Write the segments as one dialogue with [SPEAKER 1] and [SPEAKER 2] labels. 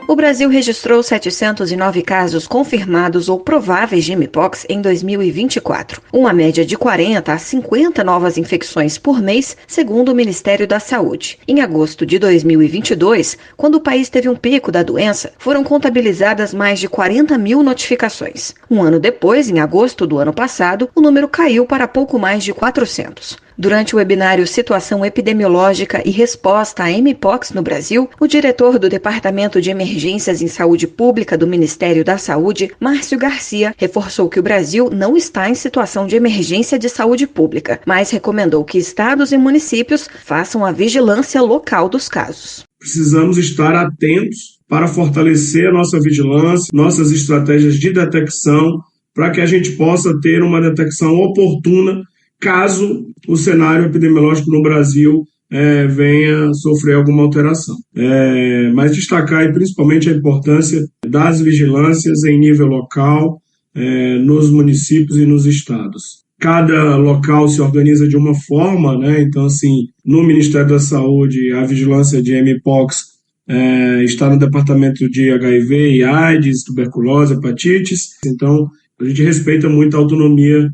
[SPEAKER 1] O Brasil registrou 709 casos confirmados ou prováveis de mpox em 2024, uma média de 40 a 50 novas infecções por mês, segundo o Ministério da Saúde. Em agosto de 2022, quando o país teve um pico da doença, foram contabilizadas mais de 40 mil notificações. Um ano depois, em agosto do ano passado, o número caiu para pouco mais de 400. Durante o webinário Situação Epidemiológica e Resposta à mpox no Brasil, o diretor do Departamento de Emergências em Saúde Pública do Ministério da Saúde, Márcio Garcia, reforçou que o Brasil não está em situação de emergência de saúde pública, mas recomendou que estados e municípios façam a vigilância local dos casos.
[SPEAKER 2] Precisamos estar atentos para fortalecer a nossa vigilância, nossas estratégias de detecção, para que a gente possa ter uma detecção oportuna caso o cenário epidemiológico no Brasil venha sofrer alguma alteração. Mas destacar aí, principalmente a importância das vigilâncias em nível local, nos municípios e nos estados. Cada local se organiza de uma forma, né? Então, assim, no Ministério da Saúde, a vigilância de mpox está no departamento de HIV e AIDS, tuberculose, hepatites. Então, a gente respeita muito a autonomia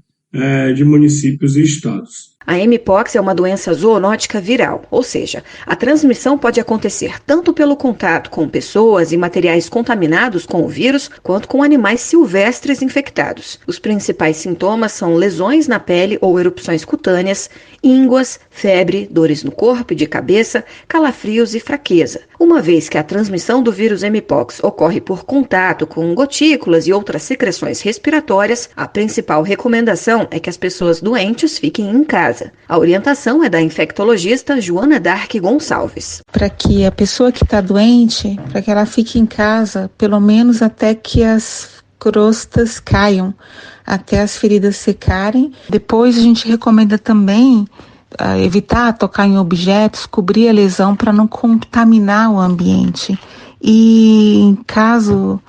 [SPEAKER 2] de municípios e estados.
[SPEAKER 1] A mpox é uma doença zoonótica viral, ou seja, a transmissão pode acontecer tanto pelo contato com pessoas e materiais contaminados com o vírus, quanto com animais silvestres infectados. Os principais sintomas são lesões na pele ou erupções cutâneas, ínguas, febre, dores no corpo e de cabeça, calafrios e fraqueza. Uma vez que a transmissão do vírus mpox ocorre por contato com gotículas e outras secreções respiratórias, a principal recomendação é que as pessoas doentes fiquem em casa. A orientação é da infectologista Joana Dark Gonçalves.
[SPEAKER 3] Para que a pessoa que está doente, para que ela fique em casa, pelo menos até que as crostas caiam, até as feridas secarem. Depois a gente recomenda também evitar tocar em objetos, cobrir a lesão para não contaminar o ambiente. E em caso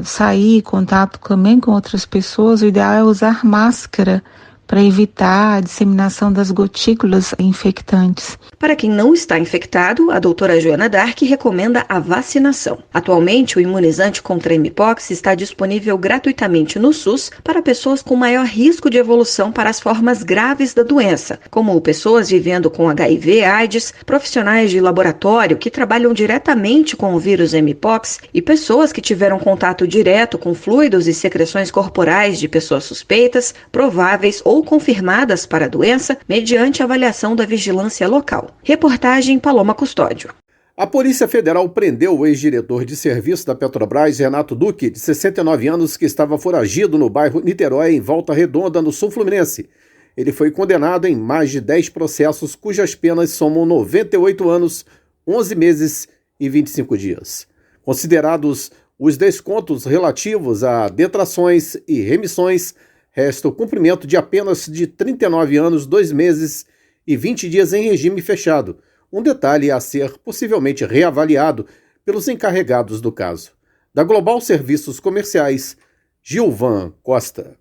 [SPEAKER 3] sair em contato também com outras pessoas, o ideal é usar máscara para evitar a disseminação das gotículas infectantes.
[SPEAKER 1] Para quem não está infectado, a doutora Joana Dark recomenda a vacinação. Atualmente, o imunizante contra a mpox está disponível gratuitamente no SUS para pessoas com maior risco de evolução para as formas graves da doença, como pessoas vivendo com HIV/AIDS, profissionais de laboratório que trabalham diretamente com o vírus mpox e pessoas que tiveram contato direto com fluidos e secreções corporais de pessoas suspeitas, prováveis ou confirmadas para a doença, mediante avaliação da vigilância local. Reportagem Paloma Custódio.
[SPEAKER 4] A Polícia Federal prendeu o ex-diretor de serviço da Petrobras, Renato Duque, de 69 anos, que estava foragido no bairro Niterói, em Volta Redonda, no sul fluminense. Ele foi condenado em mais de 10 processos, cujas penas somam 98 anos, 11 meses e 25 dias. Considerados os descontos relativos a detrações e remissões, resta o cumprimento de apenas de 39 anos, 2 meses e 20 dias em regime fechado, um detalhe a ser possivelmente reavaliado pelos encarregados do caso. Da Global Serviços Comerciais, Gilvan Costa.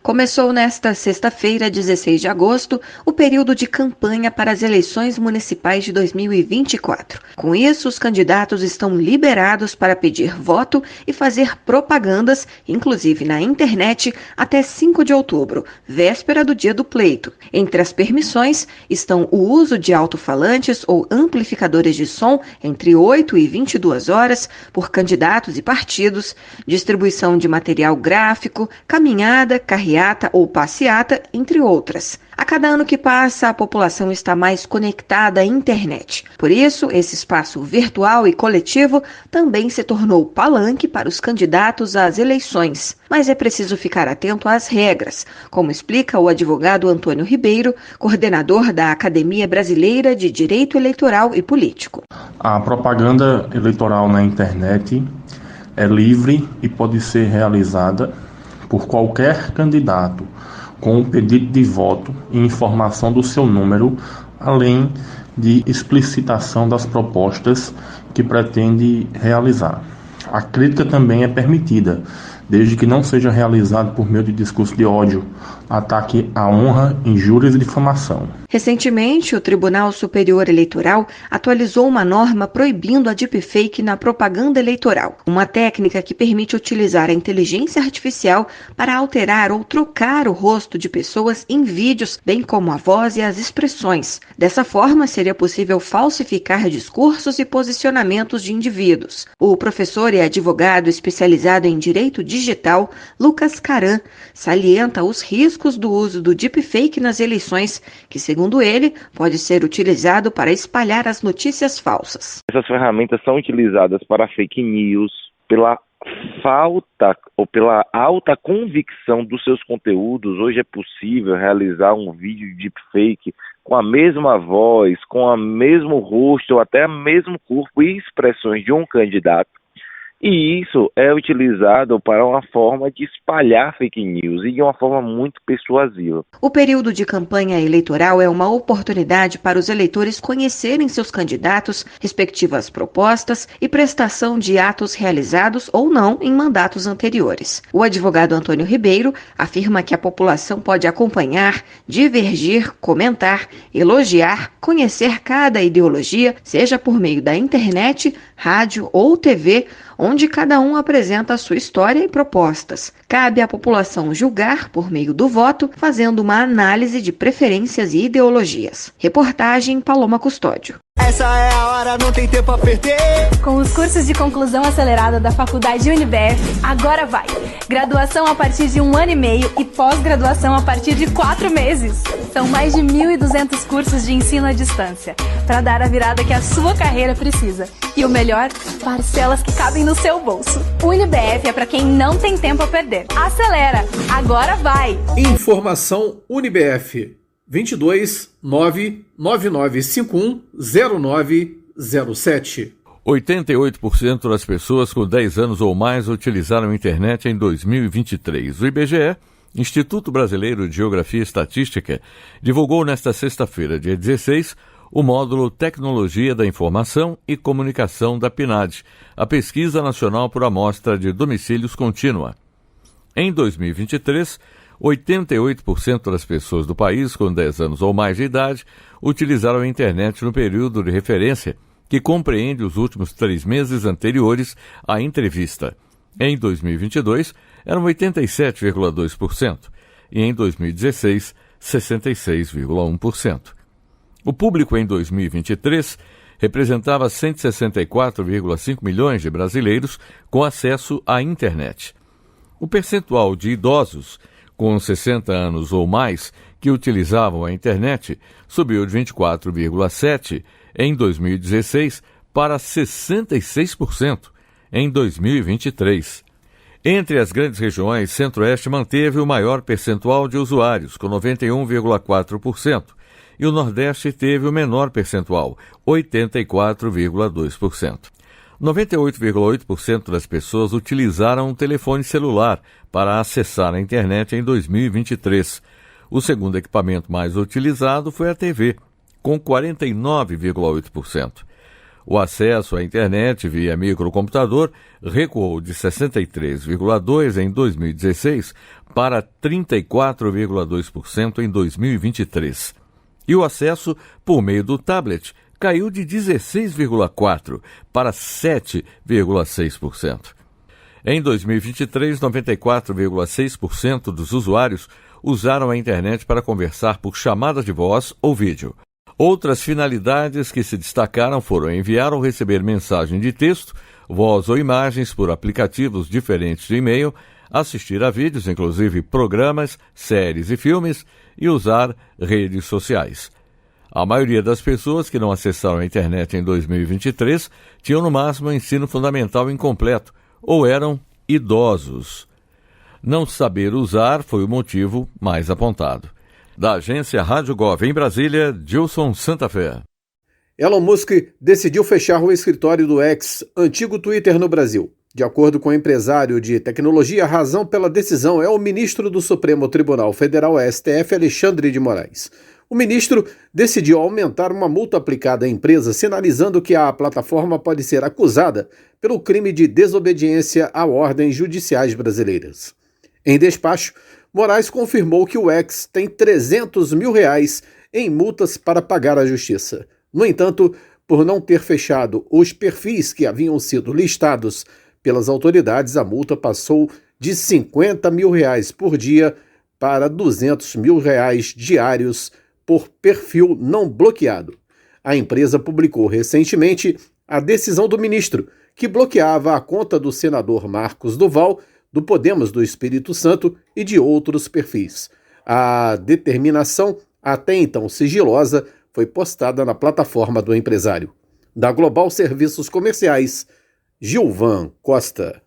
[SPEAKER 1] Começou nesta sexta-feira, 16 de agosto, o período de campanha para as eleições municipais de 2024. Com isso, os candidatos estão liberados para pedir voto e fazer propagandas, inclusive na internet, até 5 de outubro, véspera do dia do pleito. Entre as permissões estão o uso de alto-falantes ou amplificadores de som entre 8 e 22 horas por candidatos e partidos, distribuição de material gráfico, caminhada, carregamento carreata ou passeata, entre outras. A cada ano que passa, a população está mais conectada à internet. Por isso, esse espaço virtual e coletivo também se tornou palanque para os candidatos às eleições. Mas é preciso ficar atento às regras, como explica o advogado Antônio Ribeiro, coordenador da Academia Brasileira de Direito Eleitoral e Político.
[SPEAKER 5] A propaganda eleitoral na internet é livre e pode ser realizada por qualquer candidato com o pedido de voto e informação do seu número, além de explicitação das propostas que pretende realizar. A crítica também é permitida, desde que não seja realizado por meio de discurso de ódio, ataque à honra, injúrias e difamação.
[SPEAKER 1] Recentemente, o Tribunal Superior Eleitoral atualizou uma norma proibindo a deepfake na propaganda eleitoral, uma técnica que permite utilizar a inteligência artificial para alterar ou trocar o rosto de pessoas em vídeos, bem como a voz e as expressões. Dessa forma, seria possível falsificar discursos e posicionamentos de indivíduos. O professor e advogado especializado em direito digital, Lucas Caran, salienta os riscos do uso do deepfake nas eleições, que, segundo ele, pode ser utilizado para espalhar as notícias falsas.
[SPEAKER 6] Essas ferramentas são utilizadas para fake news, pela falta ou pela alta convicção dos seus conteúdos. Hoje é possível realizar um vídeo de deepfake com a mesma voz, com o mesmo rosto ou até o mesmo corpo e expressões de um candidato. E isso é utilizado para uma forma de espalhar fake news e de uma forma muito persuasiva.
[SPEAKER 1] O período de campanha eleitoral é uma oportunidade para os eleitores conhecerem seus candidatos, respectivas propostas e prestação de atos realizados ou não em mandatos anteriores. O advogado Antônio Ribeiro afirma que a população pode acompanhar, divergir, comentar, elogiar, conhecer cada ideologia, seja por meio da internet, rádio ou TV, onde cada um apresenta a sua história e propostas. Cabe à população julgar por meio do voto, fazendo uma análise de preferências e ideologias. Reportagem Paloma Custódio.
[SPEAKER 7] Essa é a hora, não tem tempo a perder.
[SPEAKER 8] Com os cursos de conclusão acelerada da Faculdade UniBF, agora vai. Graduação a partir de 1 ano e meio e pós-graduação a partir de 4 meses. São mais de 1.200 cursos de ensino à distância, para dar a virada que a sua carreira precisa. E o melhor, parcelas que cabem no seu bolso. UniBF é para quem não tem tempo a perder. Acelera, agora vai.
[SPEAKER 4] Informação UniBF 22 99951 0907.
[SPEAKER 9] 88% das pessoas com 10 anos ou mais utilizaram a internet em 2023. O IBGE, Instituto Brasileiro de Geografia e Estatística, divulgou nesta sexta-feira, dia 16, o módulo Tecnologia da Informação e Comunicação da PNAD, a Pesquisa Nacional por Amostra de Domicílios Contínua. Em 2023, 88% das pessoas do país com 10 anos ou mais de idade utilizaram a internet no período de referência, que compreende os últimos 3 meses anteriores à entrevista. Em 2022, eram 87,2% e em 2016, 66,1%. O público em 2023 representava 164,5 milhões de brasileiros com acesso à internet. O percentual de idosos com 60 anos ou mais que utilizavam a internet subiu de 24,7% em 2016 para 66% em 2023. Entre as grandes regiões, Centro-Oeste manteve o maior percentual de usuários, com 91,4%, e o Nordeste teve o menor percentual, 84,2%. 98,8% das pessoas utilizaram um telefone celular para acessar a internet em 2023. O segundo equipamento mais utilizado foi a TV, com 49,8%. O acesso à internet via microcomputador recuou de 63,2% em 2016 para 34,2% em 2023. E o acesso por meio do tablet caiu de 16,4% para 7,6%. Em 2023, 94,6% dos usuários usaram a internet para conversar por chamada de voz ou vídeo. Outras finalidades que se destacaram foram enviar ou receber mensagem de texto, voz ou imagens por aplicativos diferentes de e-mail, assistir a vídeos, inclusive programas, séries e filmes, e usar redes sociais. A maioria das pessoas que não acessaram a internet em 2023 tinham no máximo ensino fundamental incompleto ou eram idosos. Não saber usar foi o motivo mais apontado. Da agência Rádio Gov em Brasília, Gilson Santa Fé.
[SPEAKER 4] Elon Musk decidiu fechar o escritório do X, antigo Twitter, no Brasil. De acordo com o empresário de tecnologia, a razão pela decisão é o ministro do Supremo Tribunal Federal, STF, Alexandre de Moraes. O ministro decidiu aumentar uma multa aplicada à empresa, sinalizando que a plataforma pode ser acusada pelo crime de desobediência a ordens judiciais brasileiras. Em despacho, Moraes confirmou que o X tem R$300 mil em multas para pagar à justiça. No entanto, por não ter fechado os perfis que haviam sido listados pelas autoridades, a multa passou de R$50 mil por dia para R$200 mil diários por perfil não bloqueado. A empresa publicou recentemente a decisão do ministro, que bloqueava a conta do senador Marcos Duval, do Podemos do Espírito Santo e de outros perfis. A determinação, até então sigilosa, foi postada na plataforma do empresário. Da Global Serviços Comerciais, Gilvan Costa.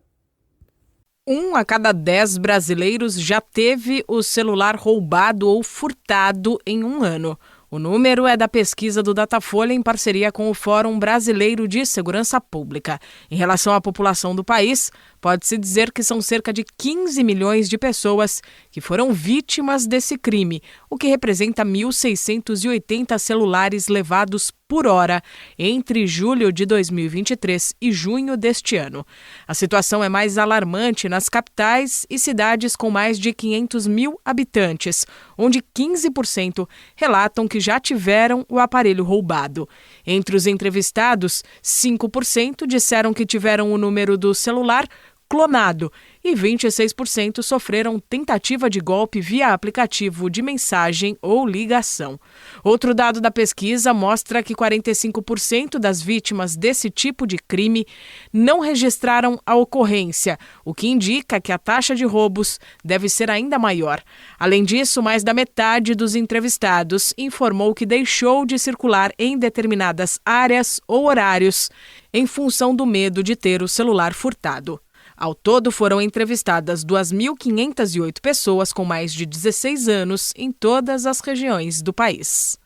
[SPEAKER 10] 1 a cada 10 brasileiros já teve o celular roubado ou furtado em um ano. O número é da pesquisa do Datafolha em parceria com o Fórum Brasileiro de Segurança Pública. Em relação à população do país, pode-se dizer que são cerca de 15 milhões de pessoas que foram vítimas desse crime, o que representa 1.680 celulares levados por hora entre julho de 2023 e junho deste ano. A situação é mais alarmante nas capitais e cidades com mais de 500 mil habitantes, onde 15% relatam que já tiveram o aparelho roubado. Entre os entrevistados, 5% disseram que tiveram o número do celular clonado e 26% sofreram tentativa de golpe via aplicativo de mensagem ou ligação. Outro dado da pesquisa mostra que 45% das vítimas desse tipo de crime não registraram a ocorrência, o que indica que a taxa de roubos deve ser ainda maior. Além disso, mais da metade dos entrevistados informou que deixou de circular em determinadas áreas ou horários em função do medo de ter o celular furtado. Ao todo, foram entrevistadas 2.508 pessoas com mais de 16 anos em todas as regiões do país.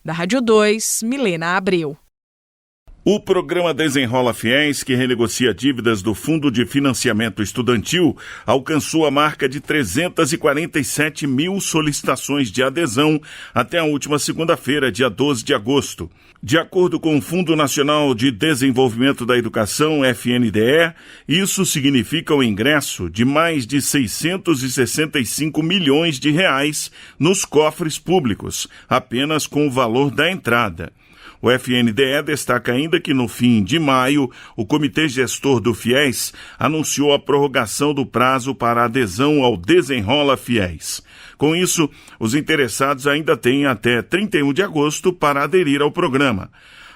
[SPEAKER 10] Da Rádio 2, Milena Abreu.
[SPEAKER 11] O programa Desenrola Fiéis, que renegocia dívidas do Fundo de Financiamento Estudantil, alcançou a marca de 347 mil solicitações de adesão até a última segunda-feira, dia 12 de agosto. De acordo com o Fundo Nacional de Desenvolvimento da Educação, FNDE, isso significa o ingresso de mais de 665 milhões de reais nos cofres públicos, apenas com o valor da entrada. O FNDE destaca ainda que no fim de maio, o Comitê Gestor do FIES anunciou a prorrogação do prazo para adesão ao Desenrola Fiéis. Com isso, os interessados ainda têm até 31 de agosto para aderir ao programa.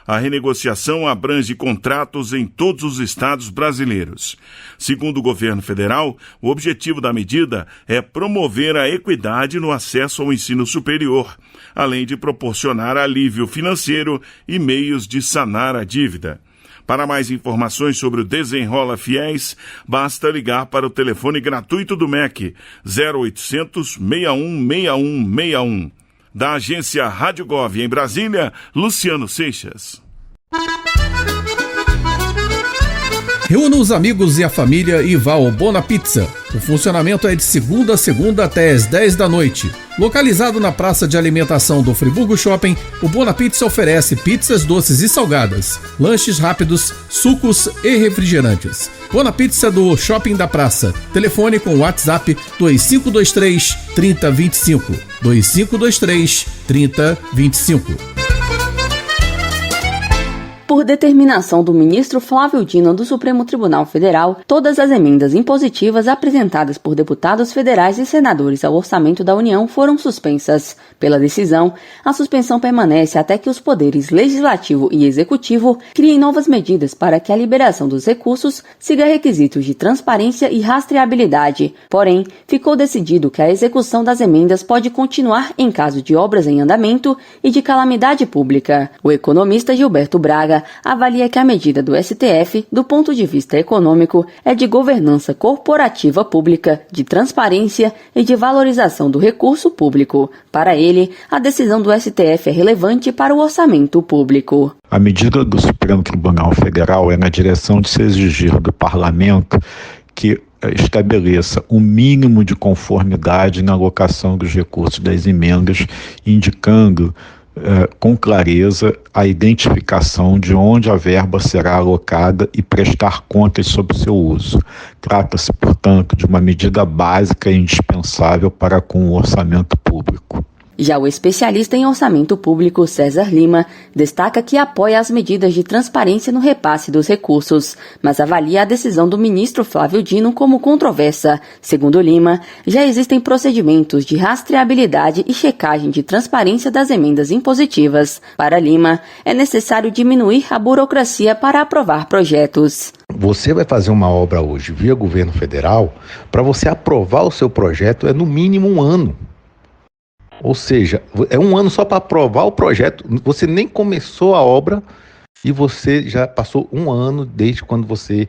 [SPEAKER 11] A renegociação abrange contratos em todos os estados brasileiros. Segundo o governo federal, o objetivo da medida é promover a equidade no acesso ao ensino superior, além de proporcionar alívio financeiro e meios de sanar a dívida. Para mais informações sobre o Desenrola Fiéis, basta ligar para o telefone gratuito do MEC 0800 616161. Da agência Rádio Gov em Brasília, Luciano Seixas.
[SPEAKER 12] Reúna os amigos e a família e vá ao Bona Pizza. O funcionamento é de segunda a segunda até às 10 da noite. Localizado na praça de alimentação do Friburgo Shopping, o Bona Pizza oferece pizzas doces e salgadas, lanches rápidos, sucos e refrigerantes. Bona Pizza do Shopping da Praça. Telefone com WhatsApp 2523 3025. 2523 3025.
[SPEAKER 13] Por determinação do ministro Flávio Dino do Supremo Tribunal Federal, todas as emendas impositivas apresentadas por deputados federais e senadores ao orçamento da União foram suspensas. Pela decisão, a suspensão permanece até que os poderes legislativo e executivo criem novas medidas para que a liberação dos recursos siga requisitos de transparência e rastreabilidade. Porém, ficou decidido que a execução das emendas pode continuar em caso de obras em andamento e de calamidade pública. O economista Gilberto Braga avalia que a medida do STF, do ponto de vista econômico, é de governança corporativa pública, de transparência e de valorização do recurso público. Para ele, a decisão do STF é relevante para o orçamento público.
[SPEAKER 14] A medida do Supremo Tribunal Federal é na direção de se exigir do parlamento que estabeleça um mínimo de conformidade na alocação dos recursos das emendas, indicando com clareza a identificação de onde a verba será alocada e prestar contas sobre o seu uso. Trata-se, portanto, de uma medida básica e indispensável para com o orçamento público.
[SPEAKER 13] Já o especialista em orçamento público César Lima destaca que apoia as medidas de transparência no repasse dos recursos, mas avalia a decisão do ministro Flávio Dino como controversa. Segundo Lima, já existem procedimentos de rastreabilidade e checagem de transparência das emendas impositivas. Para Lima, é necessário diminuir a burocracia para aprovar projetos.
[SPEAKER 15] Você vai fazer uma obra hoje via governo federal, para você aprovar o seu projeto é no mínimo 1 ano. Ou seja, é 1 ano só para aprovar o projeto. Você nem começou a obra e você já passou 1 ano desde quando você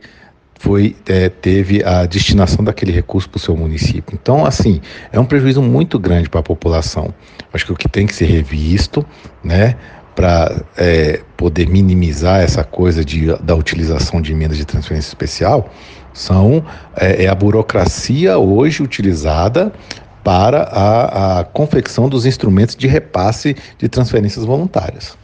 [SPEAKER 15] teve a destinação daquele recurso para o seu município. Então, assim, é um prejuízo muito grande para a população. Acho que o que tem que ser revisto, né, para poder minimizar essa coisa da utilização de emendas de transferência especial, é a burocracia hoje utilizada para a confecção dos instrumentos de repasse de transferências voluntárias.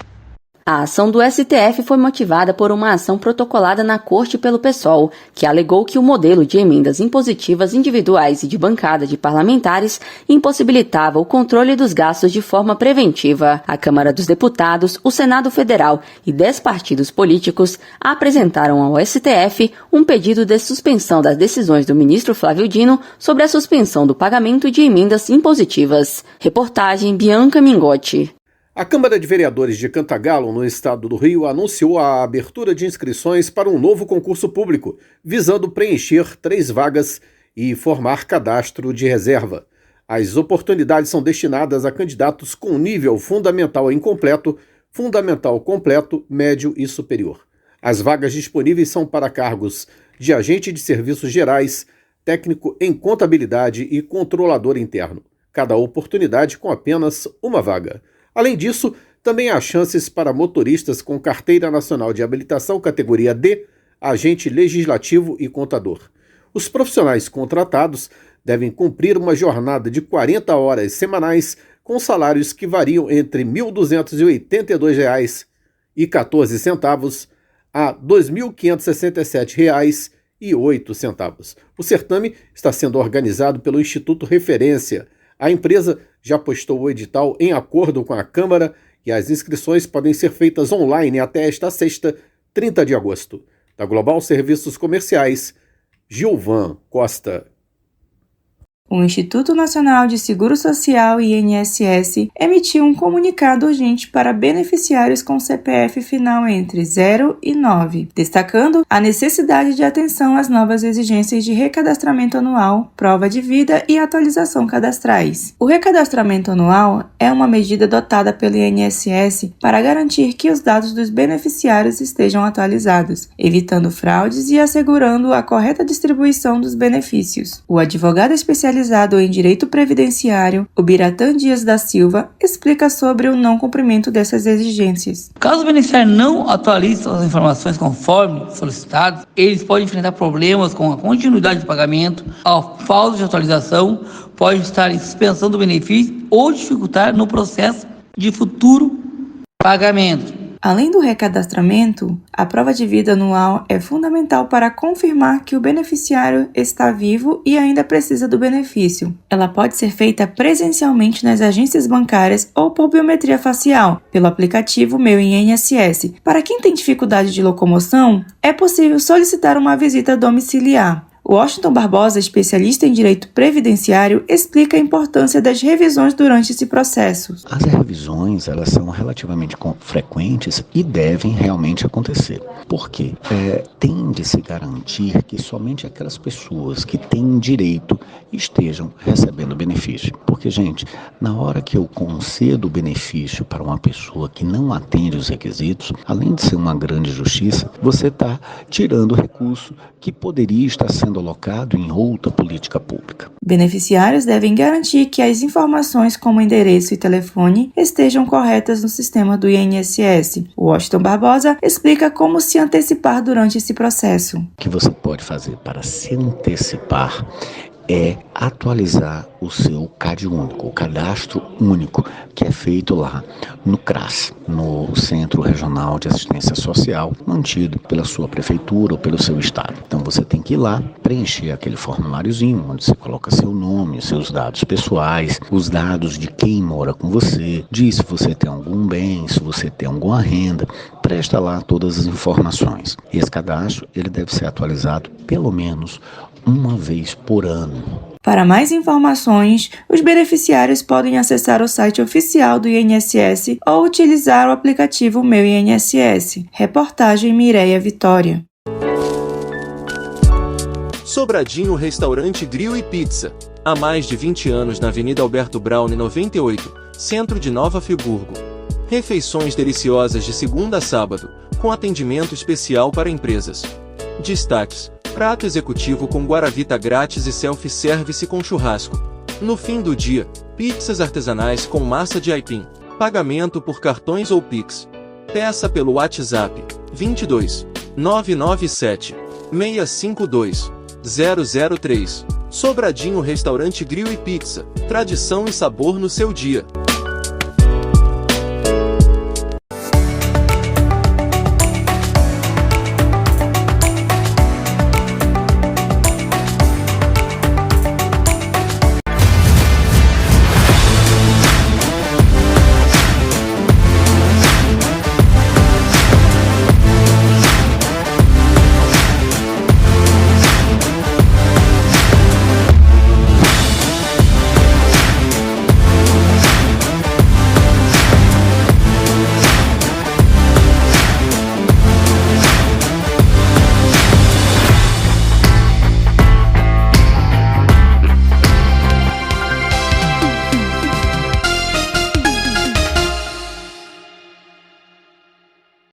[SPEAKER 13] A ação do STF foi motivada por uma ação protocolada na Corte pelo PSOL, que alegou que o modelo de emendas impositivas individuais e de bancada de parlamentares impossibilitava o controle dos gastos de forma preventiva. A Câmara dos Deputados, o Senado Federal e 10 partidos políticos apresentaram ao STF um pedido de suspensão das decisões do ministro Flávio Dino sobre a suspensão do pagamento de emendas impositivas. Reportagem Bianca Mingotti.
[SPEAKER 4] A Câmara de Vereadores de Cantagalo, no estado do Rio, anunciou a abertura de inscrições para um novo concurso público, visando preencher 3 vagas e formar cadastro de reserva. As oportunidades são destinadas a candidatos com nível fundamental incompleto, fundamental completo, médio e superior. As vagas disponíveis são para cargos de agente de serviços gerais, técnico em contabilidade e controlador interno. Cada oportunidade com apenas 1 vaga. Além disso, também há chances para motoristas com carteira nacional de habilitação categoria D, agente legislativo e contador. Os profissionais contratados devem cumprir uma jornada de 40 horas semanais com salários que variam entre R$ 1.282,14 a R$ 2.567,08. O certame está sendo organizado pelo Instituto Referência. A empresa já postou o edital em acordo com a Câmara e as inscrições podem ser feitas online até esta sexta, 30 de agosto. Da Global Serviços Comerciais, Gilvan Costa.
[SPEAKER 3] O Instituto Nacional de Seguro Social, INSS, emitiu um comunicado urgente para beneficiários com CPF final entre 0 e 9, destacando a necessidade de atenção às novas exigências de recadastramento anual, prova de vida e atualização cadastrais. O recadastramento anual é uma medida adotada pelo INSS para garantir que os dados dos beneficiários estejam atualizados, evitando fraudes e assegurando a correta distribuição dos benefícios. O advogado especializado em direito previdenciário, o Biratã Dias da Silva, explica sobre o não cumprimento dessas exigências.
[SPEAKER 16] Caso o beneficiário não atualize as informações conforme solicitadas, eles podem enfrentar problemas com a continuidade do pagamento, a falta de atualização pode estar em suspensão do benefício ou dificultar no processo de futuro pagamento.
[SPEAKER 17] Além do recadastramento, a prova de vida anual é fundamental para confirmar que o beneficiário está vivo e ainda precisa do benefício. Ela pode ser feita presencialmente nas agências bancárias ou por biometria facial, pelo aplicativo Meu INSS. Para quem tem dificuldade de locomoção, é possível solicitar uma visita domiciliar. Washington Barbosa, especialista em direito previdenciário, explica a importância das revisões durante esse processo.
[SPEAKER 18] As revisões, elas são relativamente frequentes e devem realmente acontecer. Por quê? Tem de se garantir que somente aquelas pessoas que têm direito estejam recebendo benefício. Porque, gente, na hora que eu concedo o benefício para uma pessoa que não atende os requisitos, além de ser uma grande justiça, você está tirando recurso que poderia estar sendo alocado em outra política pública.
[SPEAKER 17] Beneficiários devem garantir que as informações como endereço e telefone estejam corretas no sistema do INSS. Washington Barbosa explica como se antecipar durante esse processo.
[SPEAKER 18] O que você pode fazer para se antecipar é atualizar o seu CAD único, o cadastro único, que é feito lá no CRAS, no Centro Regional de Assistência Social, mantido pela sua prefeitura ou pelo seu estado. Então você tem que ir lá, preencher aquele formuláriozinho, onde você coloca seu nome, seus dados pessoais, os dados de quem mora com você, diz se você tem algum bem, se você tem alguma renda, presta lá todas as informações. Esse cadastro, ele deve ser atualizado pelo menos uma vez por ano.
[SPEAKER 17] Para mais informações, os beneficiários podem acessar o site oficial do INSS ou utilizar o aplicativo Meu INSS. Reportagem Mireia Vitória.
[SPEAKER 19] Sobradinho Restaurante Grill e Pizza. Há mais de 20 anos na Avenida Alberto Braune 98, centro de Nova Friburgo. Refeições deliciosas de segunda a sábado, com atendimento especial para empresas. Destaques: prato executivo com guaravita grátis e self-service com churrasco. No fim do dia, pizzas artesanais com massa de aipim. Pagamento por cartões ou Pix. Peça pelo WhatsApp 22 997 652 003. Sobradinho Restaurante Grill e Pizza. Tradição e sabor no seu dia.